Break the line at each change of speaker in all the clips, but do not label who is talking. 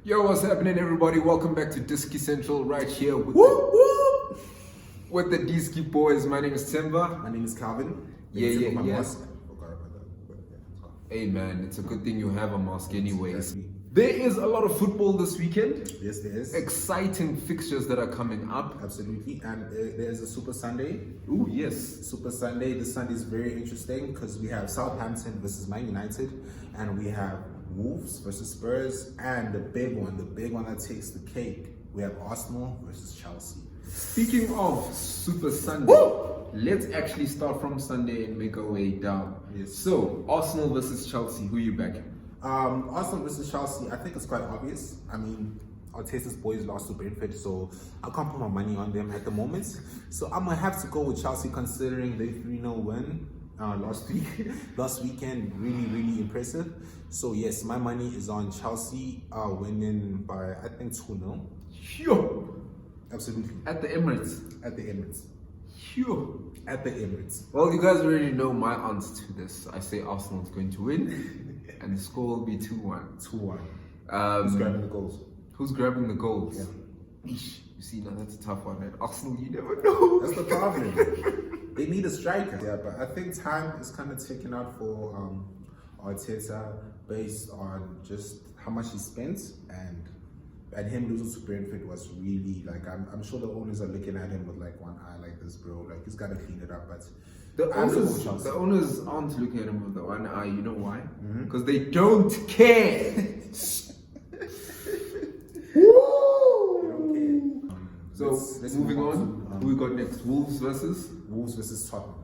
Yo, what's happening, everybody? Welcome back to Diski Central, right here with with the Diski Boyz. My name is Timber.
My name is Calvin.
Yeah.
Forgot about that.
Hey man, it's a good thing you have a mask anyways. There is a lot of football this weekend.
Yes, there is.
Exciting fixtures that are coming up.
Absolutely. And there's a Super Sunday.
Ooh, yes.
Super Sunday. This Sunday is very interesting because we have Southampton versus Man United, and we have Wolves versus Spurs, and the big one that takes the cake, we have Arsenal versus Chelsea.
Speaking of Super Sunday, let's actually start from Sunday and make our way down.
Yes.
So, Arsenal versus Chelsea, who are you backing?
Arsenal versus Chelsea, I think it's quite obvious. I mean, Arteta's boys lost to Brentford, so I can't put my money on them at the moment. So I'm gonna have to go with Chelsea, considering they 3-0 win last weekend. Really impressive. So yes, my money is on Chelsea winning by, I think, 2-0.
Sure.
Absolutely.
At the Emirates.
At the Emirates.
Sure.
At the Emirates.
Well, you guys already know my answer to this. I say Arsenal is going to win, and the score will be 2-1.
2-1. Who's grabbing the goals?
Who's grabbing the goals?
Yeah.
Eesh, you see, now that's a tough one. At Arsenal, you never know.
That's the problem. They need a striker. Yeah, but I think time is kind of taken out for Arteta based on just how much he spent, and him losing to Brentford was really like, I'm sure the owners are looking at him with like one eye like this, bro. Like, he's got to clean it up. But
the owners aren't looking at him with the one eye. You know why? Because they don't care. So
let's
moving
move
on, who we got next? Wolves versus
Tottenham.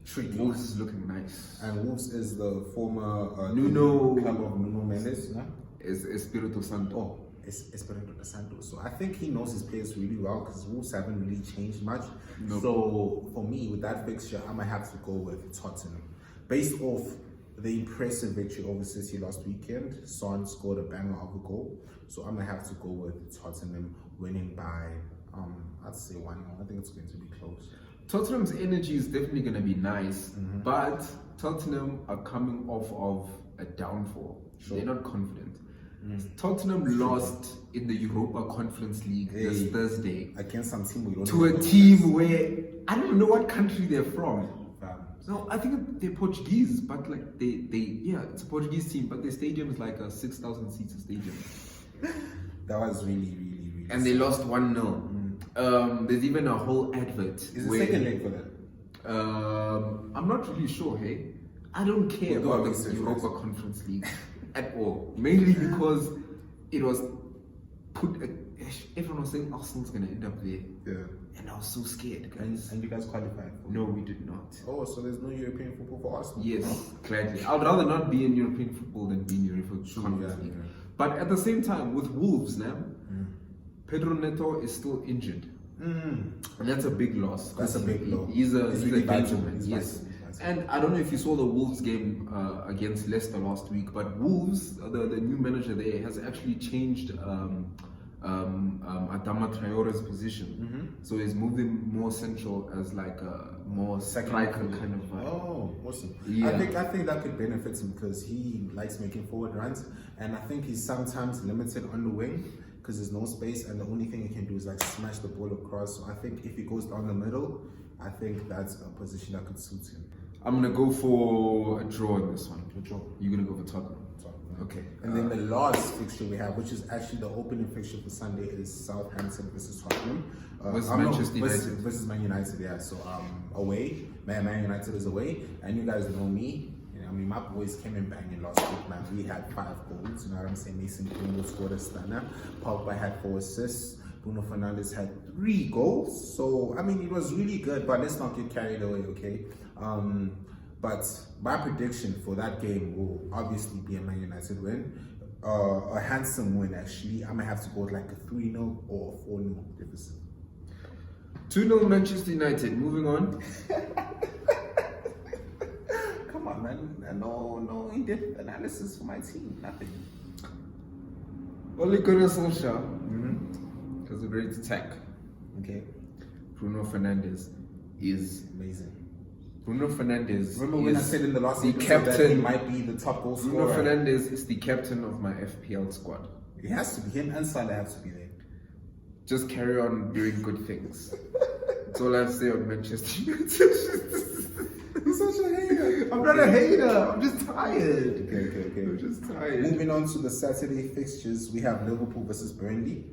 Tricky. Wolves is looking nice.
And Wolves is the former
Nuno
club of Nuno Mendes. No?
Is Espirito Santo.
Oh, it's Espirito Santo. So I think he knows his players really well because Wolves haven't really changed much. Nope. So for me, with that fixture, I might have to go with Tottenham. Based off the impressive victory over City last weekend, Son scored a banger of a goal. So I'm going to have to go with Tottenham winning by, I'd say 1-0. I think it's going to be close.
Tottenham's energy is definitely going to be nice, but Tottenham are coming off of a downfall. Sure. They're not confident. Tottenham lost in the Europa Conference League this Thursday
against some team we don't
to a team where I don't know what country they're from. No, I think they're Portuguese, but like it's a Portuguese team, but their stadium is like a 6,000 seats stadium.
That was really
and they lost 1-0. There's even a whole advert.
Is the second leg for that?
I'm not really sure, hey. I don't care about the Europa Conference League at all. Mainly because it was everyone was saying Arsenal's gonna end up there. Yeah. And I was so scared, guys.
And you guys qualified?
No, we did not.
Oh, so there's no European football for Arsenal?
Yes, gladly. I'd rather not be in European football than be in European Conference League. Yeah. But at the same time, with Wolves now, Pedro Neto is still injured. And that's a big loss.
That's a big loss.
He's a
really
gentleman, yes. And I don't know if you saw the Wolves game against Leicester last week, but Wolves, the new manager there, has actually changed Adama Traore's position. So he's moved him more central as like a more striker kind of vibe.
Oh, awesome.
Yeah.
I think that could benefit him because he likes making forward runs, and I think he's sometimes limited on the wing because there's no space, and the only thing he can do is like smash the ball across. So I think if he goes down the middle, I think that's a position that could suit him.
I'm gonna go for a draw in this one.
A draw.
You're gonna go for Tottenham. Okay.
And then the last fixture we have, which is actually the opening fixture for Sunday, is Southampton versus Tottenham.
Versus Manchester United.
Versus Man United, yeah. So away, Man United is away, and you guys know me. You know, I mean, my boys came in banging last week, man. We had 5 goals. You know what I'm saying? Mason Greenwood scored a stunner. Pogba had 4 assists. Bruno Fernandes had 3 goals. So I mean, it was really good. But let's not get carried away, okay? But my prediction for that game will obviously be a Man United win. A handsome win, actually. I'm going to have to go with like a 3-0 or a 4-0 deficit.
2-0 Manchester United. Moving on.
Come on, man. No in-depth analysis for my team. Nothing.
Ole Gunnar Solskjaer has a great attack.
Okay.
Bruno Fernandes is
amazing.
Bruno Fernandes.
Remember when I said in the last
the
episode that he
captain?
might be the top goal
Bruno
scorer?
Fernandes is the captain of my FPL squad.
He has to be. Him and Salah have to be there.
Just carry on doing good things. That's all I have to say on Manchester United.
You're such a hater.
I'm not a hater. I'm just tired.
Okay.
I'm just tired.
Moving on to the Saturday fixtures, we have Liverpool versus Burnley.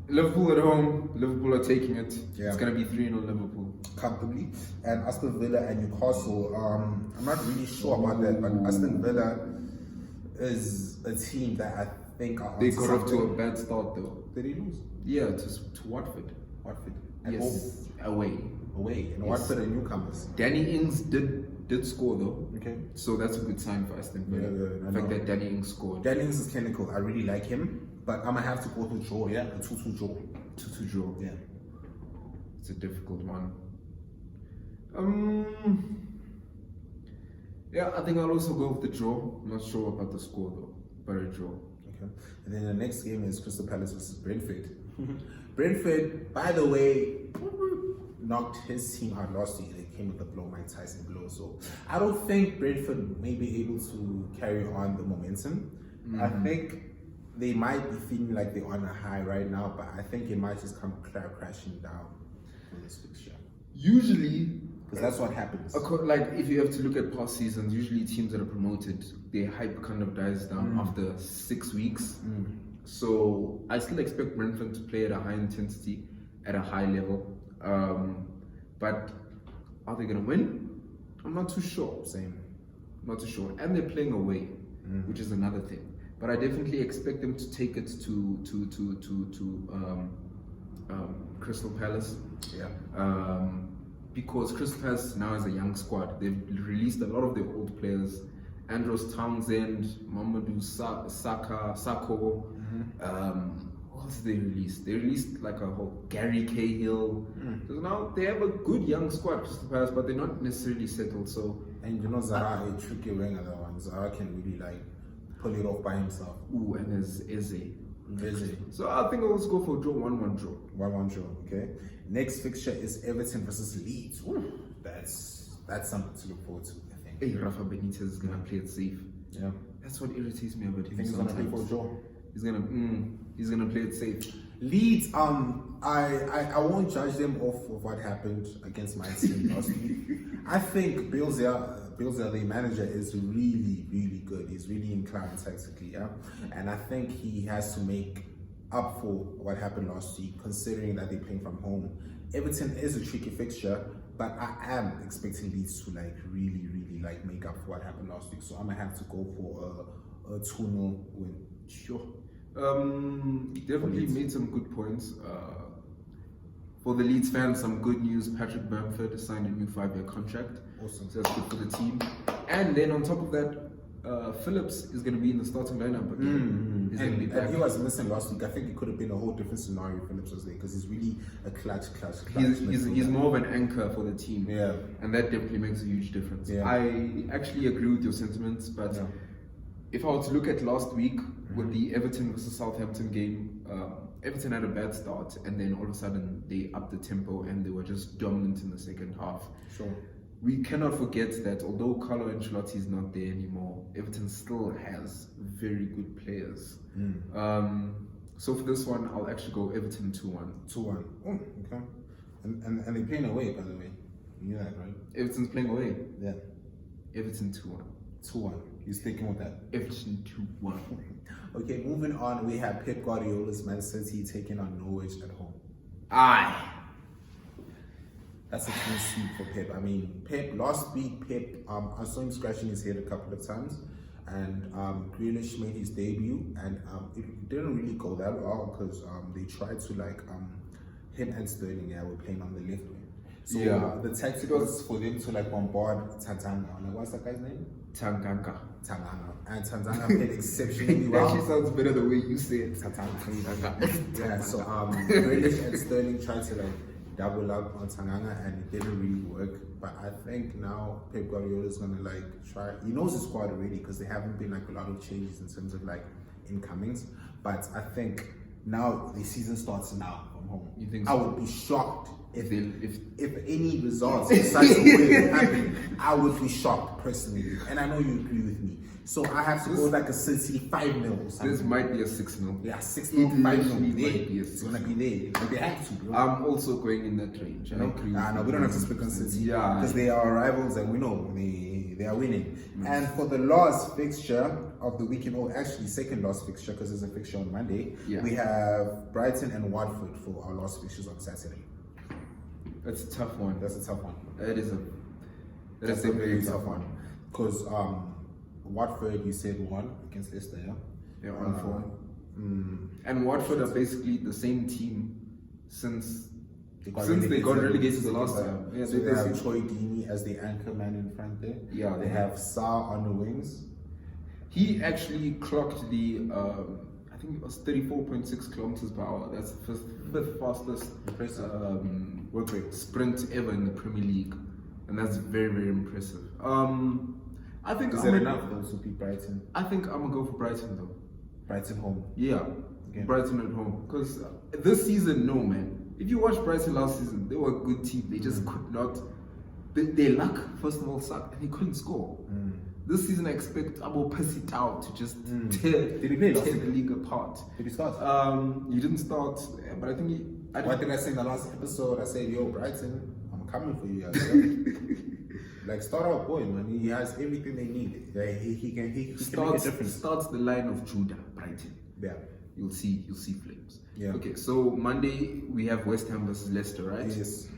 Liverpool at home. Liverpool are taking it.
Yeah.
It's going to be 3-0 Liverpool.
Comfortably. And Aston Villa and Newcastle. I'm not really sure about that, but Aston Villa is a team that I think are.
They got off to a bad start though.
Did they lose?
Yeah, to Watford.
Watford. At
Yes,
home.
away.
Away. And
Yes.
Watford are newcomers.
Danny Ings did score though.
Okay.
So that's a good sign for Aston Villa.
Yeah,
the fact that Danny Ings scored.
Dennings is clinical. I really like him, but I'm gonna have to go to draw. Yeah, a 2-2 draw.
2-2 draw.
Yeah.
It's a difficult one. Yeah, I think I'll also go with the draw. I'm not sure about the score though, but a draw.
Okay. And then the next game is Crystal Palace versus Brentford. Brentford, by the way, knocked his team out last year. They came with the blow, Mike Tyson blow. So I don't think Brentford may be able to carry on the momentum. I think they might be feeling like they're on a high right now, but I think it might just come crashing down for this fixture.
Usually,
Because that's what happens.
like if you have to look at past seasons, usually teams that are promoted, their hype kind of dies down after 6 weeks. So I still expect Brentford to play at a high intensity, at a high level. But are they going to win? I'm not too sure.
Same.
Not too sure. And they're playing away, which is another thing. But I definitely expect them to take it to Crystal Palace.
Yeah.
Because Crystal Palace now has a young squad. They've released a lot of their old players. Andros Townsend, Mamadou Sakho. What else did they release? They released like a whole Gary Cahill. So now they have a good young squad, Crystal Palace, but they're not necessarily settled. So
And you know Zaha, a tricky winger, that one. Zaha can really like pull it off by himself.
and there's Eze.
Busy.
So I think I'll also go for a draw, 1-1 draw.
1-1 draw, okay. Next fixture is Everton versus Leeds. Ooh, that's something to look forward to, I think.
Hey, Rafa Benitez is gonna play it safe.
Yeah.
That's what irritates me about him.
I think he's gonna play for a
sometimes.
draw.
He's gonna play it safe.
Leeds, I won't judge them off of what happened against my team last week. I think Bielsa, the manager, is really, really good. He's really inclined tactically, yeah. And I think he has to make up for what happened last week, considering that they're playing from home. Everton is a tricky fixture, but I am expecting Leeds to like really, really like make up for what happened last week. So I'm gonna have to go for a 2-0 win.
Sure. Definitely made some good points. For the Leeds fans, some good news. Patrick Bamford signed a new 5-year contract.
Awesome.
So that's good for the team. And then on top of that, Phillips is going to be in the starting lineup again. He's going to be back.
And he was missing last week. I think it could have been a whole different scenario if Phillips was there, because he's really a clutch.
He's more of an anchor for the team.
Yeah.
And that definitely makes a huge difference.
Yeah.
I actually agree with your sentiments, but if I were to look at last week with the Everton versus Southampton game, Everton had a bad start, and then all of a sudden they upped the tempo and they were just dominant in the second half.
Sure.
We cannot forget that although Carlo Ancelotti is not there anymore, Everton still has very good players. So for this one, I'll actually go Everton 2-1.
2-1. Oh, okay. And they're playing away, by the way. You knew that, right?
Everton's playing away.
Yeah.
Everton 2-1.
2-1. You're sticking with that.
Everton 2-1.
Okay, moving on, we have Pep Guardiola's Man City taking on Norwich at home.
Aye.
That's a clean sweep for Pep. I mean, last week, I saw him scratching his head a couple of times, and Grealish made his debut, and it didn't really go that well because they tried to him and Sterling were playing on the left wing. So the tactic was for them to bombard Tanganga. What's that guy's name?
Tanganga.
And Tanganga played exceptionally well.
It actually sounds better the way you say it.
Tanganga. Yeah, so Grealish and Sterling tried to double up on Tanganga, and it didn't really work. But I think now Pep Guardiola is gonna try. He knows his squad already because there haven't been a lot of changes in terms of incomings. But I think now the season starts now from home.
You think
I
so?
would be shocked if any results besides the way it happened, I would be shocked personally. And I know you agree with me. So I have to go like a City 5-0.
This might be a 6-0.
Yeah, 6-0, 5-0.
It's
gonna be there. But they have to, bro.
I'm also going in that range. I agree.
No, we don't have to speak on City. Yeah, because they are our rivals, and we know they are winning. And for the last fixture of the weekend, or actually second last fixture, because there's a fixture on Monday, we have Brighton and Watford for our last fixtures on Saturday.
That's a tough one.
That's a tough one.
That's a very tough one.
Because Watford, you said won against Leicester, yeah?
Yeah, on form. And Watford are basically the same team since they got relegated the last time.
Yeah, so they have Troy Deeney as the anchor man in front there. Yeah, they have Sarr on the wings.
He actually clocked the I think it was 34.6 kilometers per hour. That's the fifth fastest work rate sprint ever in the Premier League, and that's very, very impressive. I think
is that enough though to beat Brighton?
I think I'm gonna go for Brighton though.
Brighton home.
Yeah, Brighton at home. Because this season, no man. If you watched Brighton last season, they were a good team. They just could not. Their luck, first of all, sucked, and they couldn't score. This season, I expect Abo Pesitao to just tear the league apart.
Did he start?
He didn't start, but I think
what did I say in the last episode? I said, "Yo, Brighton, I'm coming for you guys." Like, start out boy, man. He has everything they need. He can make a difference.
Starts the line of Judah, Brighton.
Yeah.
You'll see flames.
Yeah.
Okay, so Monday we have West Ham versus Leicester, right?
Yes.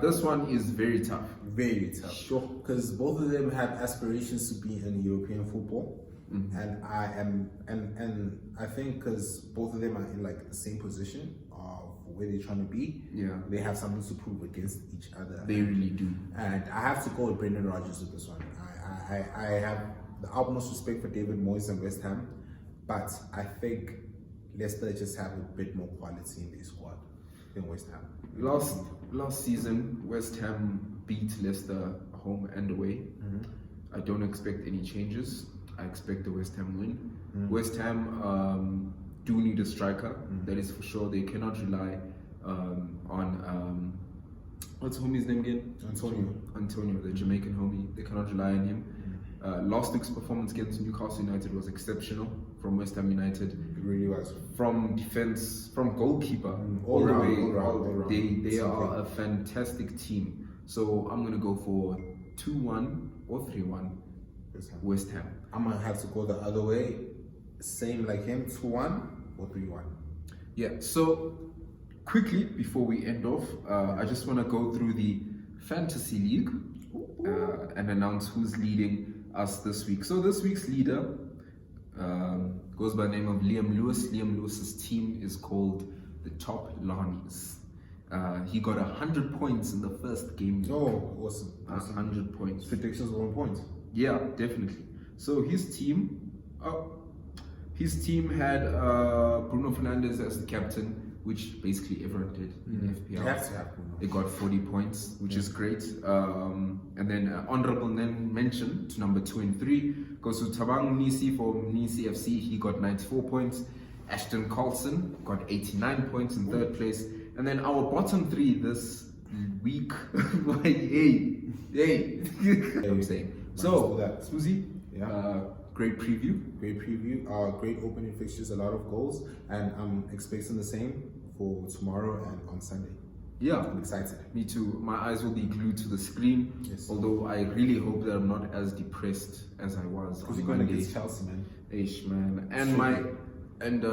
This one is very tough.
Very tough. Sure. Because both of them have aspirations to be in European football. And I think because both of them are in like the same position of where they're trying to be, they have something to prove against each other.
They really do.
And I have to go with Brendan Rodgers with this one. I have the utmost respect for David Moyes and West Ham, but I think Leicester just have a bit more quality in their squad than West Ham.
Last season, West Ham beat Leicester home and away. I don't expect any changes. I expect the West Ham win. West Ham do need a striker, that is for sure. They cannot rely on what's homie's name again? Antonio, the Jamaican homie. They cannot rely on him. Last week's performance against Newcastle United was exceptional from West Ham United.
It really was.
From defense, from goalkeeper, all the way. They are a fantastic team. So I'm gonna go for 2-1 or 3-1 West Ham.
I'm gonna have to go the other way. Same like him, 2-1 or 3-1.
Yeah. So quickly before we end off, I just want to go through the fantasy league and announce who's leading us this week. So this week's leader goes by the name of Liam Lewis. Liam Lewis's team is called the Top Lanis. He got 100 points in the first game.
Oh, awesome.
100 points.
Predictions 1 point.
Yeah, definitely. So his team had Bruno Fernandes as the captain, which basically everyone did in FPL.
They have to have Bruno.
They got 40 points, which is great. And then honorable mention to number 2 and 3 goes to Tabang Nisi for Nisi FC. He got 94 points. Ashton Carlson got 89 points in third place. And then our bottom 3 this week. hey. I'm saying. So, Smoothie, great preview.
Great opening fixtures, a lot of goals, and I'm expecting the same for tomorrow and on Sunday.
Yeah,
I'm excited.
Me too. My eyes will be glued to the screen. Yes. Although I really hope that I'm not as depressed as I was.
Because you're going against Chelsea, man.
Man. And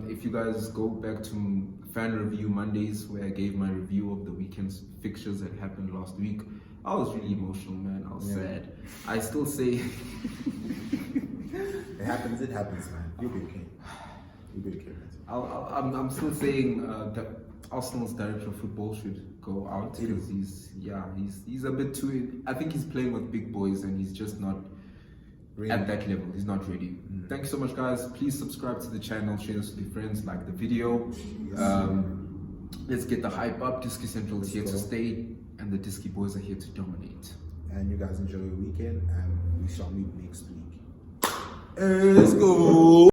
if you guys go back to fan review Mondays, where I gave my review of the weekend's fixtures that happened last week, I was really emotional, man. I was sad. I still say
it happens, man. You'll be okay.
I'm still saying that Arsenal's director of football should go out because he's a bit too. I think he's playing with big boys and he's just not at that level. He's not ready. Thank you so much, guys. Please subscribe to the channel, share this with your friends, like the video. Let's get the hype up. Diski Central is here to stay, and the Diski Boyz are here to dominate.
And you guys enjoy your weekend, and we shall meet next week. Let's go.